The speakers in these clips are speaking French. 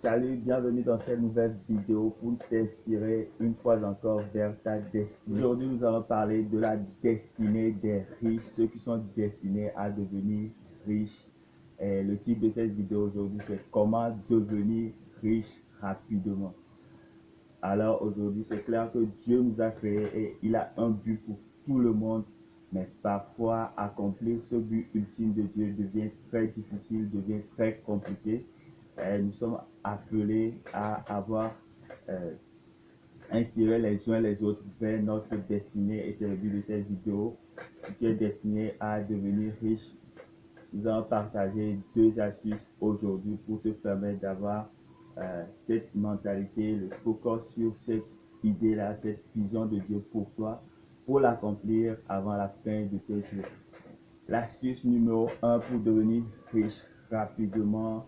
Salut, bienvenue dans cette nouvelle vidéo pour t'inspirer une fois encore vers ta destinée. Aujourd'hui, nous allons parler de la destinée des riches, ceux qui sont destinés à devenir riches. Et le titre de cette vidéo aujourd'hui, c'est comment devenir riche rapidement. Alors aujourd'hui, c'est clair que Dieu nous a créés et il a un but pour tout le monde. Mais parfois, accomplir ce but ultime de Dieu devient très difficile, devient très compliqué. Et nous sommes appelés à avoir inspiré les uns les autres vers notre destinée. Et c'est le but de cette vidéo. Si tu es destiné à devenir riche, nous allons partager deux astuces aujourd'hui pour te permettre d'avoir cette mentalité, le focus sur cette idée-là, cette vision de Dieu pour toi, pour l'accomplir avant la fin de tes jours. L'astuce numéro 1 pour devenir riche rapidement,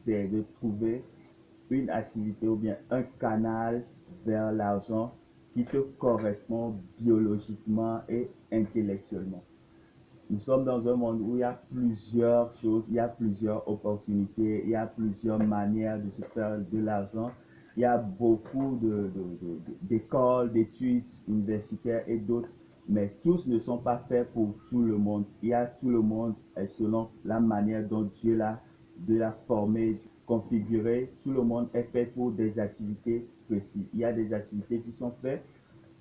c'est de trouver une activité ou bien un canal vers l'argent qui te correspond biologiquement et intellectuellement. Nous sommes dans un monde où il y a plusieurs choses, il y a plusieurs opportunités, il y a plusieurs manières de se faire de l'argent. Il y a beaucoup d'écoles, d'études universitaires et d'autres, mais tous ne sont pas faits pour tout le monde. Il y a tout le monde selon la manière dont Dieu l'a formé, configuré. Tout le monde est fait pour des activités précises. Il y a des activités qui sont faites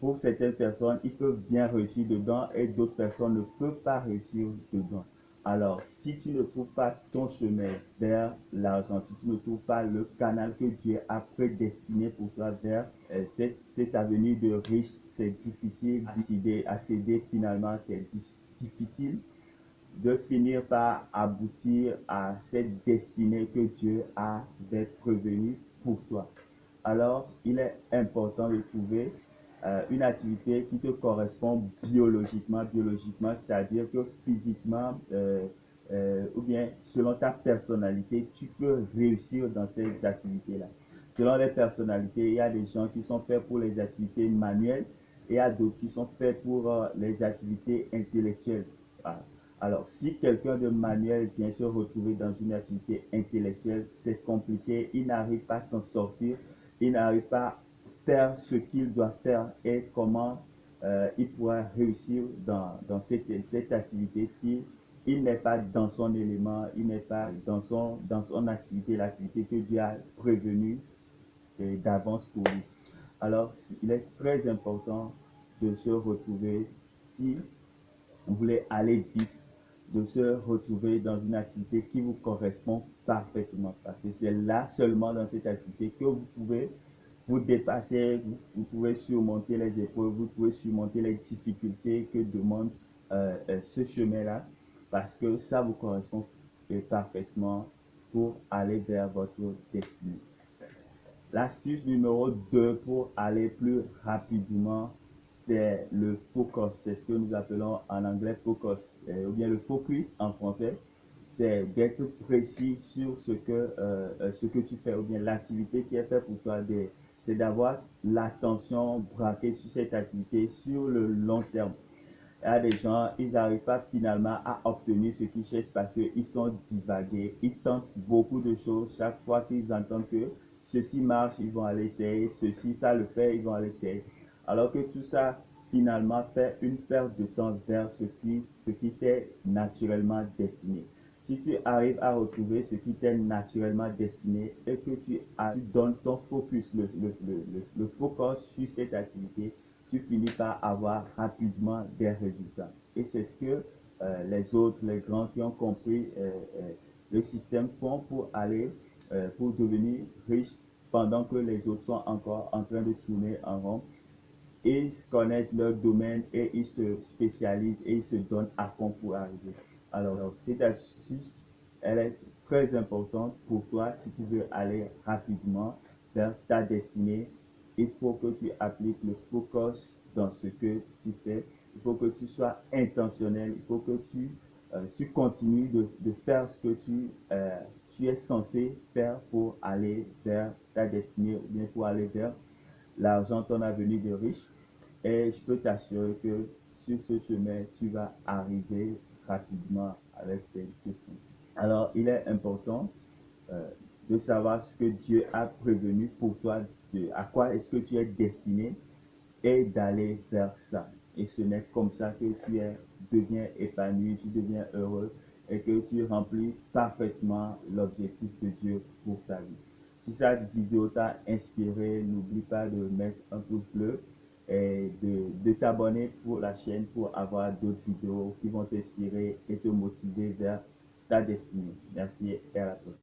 pour certaines personnes, ils peuvent bien réussir dedans et d'autres personnes ne peuvent pas réussir dedans. Alors, si tu ne trouves pas ton chemin vers l'argent, si tu ne trouves pas le canal que Dieu a prédestiné pour toi vers cet avenir de riche, c'est difficile à céder finalement, c'est difficile de finir par aboutir à cette destinée que Dieu a prévenue pour toi. Alors, il est important de trouver une activité qui te correspond biologiquement, c'est-à-dire que physiquement ou bien selon ta personnalité, tu peux réussir dans ces activités-là. Selon les personnalités, il y a des gens qui sont faits pour les activités manuelles et il y a d'autres qui sont faits pour les activités intellectuelles. Voilà. Alors, si quelqu'un de manuel vient se retrouver dans une activité intellectuelle, c'est compliqué, il n'arrive pas à s'en sortir, il n'arrive pas à faire ce qu'il doit faire et comment il pourra réussir dans cette activité si il n'est pas dans son élément, il n'est pas dans son activité, l'activité que Dieu a prévenue d'avance pour lui. Alors, il est très important de se retrouver, si vous voulez aller vite, de se retrouver dans une activité qui vous correspond parfaitement. Parce que c'est là seulement dans cette activité que vous pouvez vous dépasser, vous pouvez surmonter les épreuves, vous pouvez surmonter les difficultés que demande ce chemin-là, parce que ça vous correspond parfaitement pour aller vers votre destinée. L'astuce numéro 2 pour aller plus rapidement, c'est le focus. C'est ce que nous appelons en anglais focus, ou bien le focus en français. C'est d'être précis sur ce que tu fais, ou bien l'activité qui est faite pour toi. C'est d'avoir l'attention braquée sur cette activité sur le long terme. Il y a des gens, ils n'arrivent pas finalement à obtenir ce qu'ils cherchent parce qu'ils sont divagués. Ils tentent beaucoup de choses. Chaque fois qu'ils entendent que ceci marche, ils vont aller essayer. Ceci, ça le fait, ils vont aller essayer. Alors que tout ça, finalement, fait une perte de temps vers ce qui t'est naturellement destiné. Si tu arrives à retrouver ce qui t'est naturellement destiné et que tu donnes ton focus, le focus sur cette activité, tu finis par avoir rapidement des résultats. Et c'est ce que les autres, les grands qui ont compris le système font pour devenir riches pendant que les autres sont encore en train de tourner en rond. Ils connaissent leur domaine et ils se spécialisent et ils se donnent à fond pour arriver. Alors cette astuce, elle est très importante pour toi si tu veux aller rapidement vers ta destinée. Il faut que tu appliques le focus dans ce que tu fais. Il faut que tu sois intentionnel. Il faut que tu continues de faire ce que tu es censé faire pour aller vers ta destinée ou bien pour aller vers l'argent, ton avenir de riche. Et je peux t'assurer que sur ce chemin, tu vas arriver rapidement avec ces deux principes. Alors, il est important de savoir ce que Dieu a prévenu pour toi, à quoi est-ce que tu es destiné et d'aller vers ça. Et ce n'est comme ça que deviens épanoui, tu deviens heureux et que tu remplis parfaitement l'objectif de Dieu pour ta vie. Si cette vidéo t'a inspiré, n'oublie pas de mettre un pouce bleu et de t'abonner pour la chaîne pour avoir d'autres vidéos qui vont t'inspirer et te motiver vers ta destinée. Merci et à la prochaine.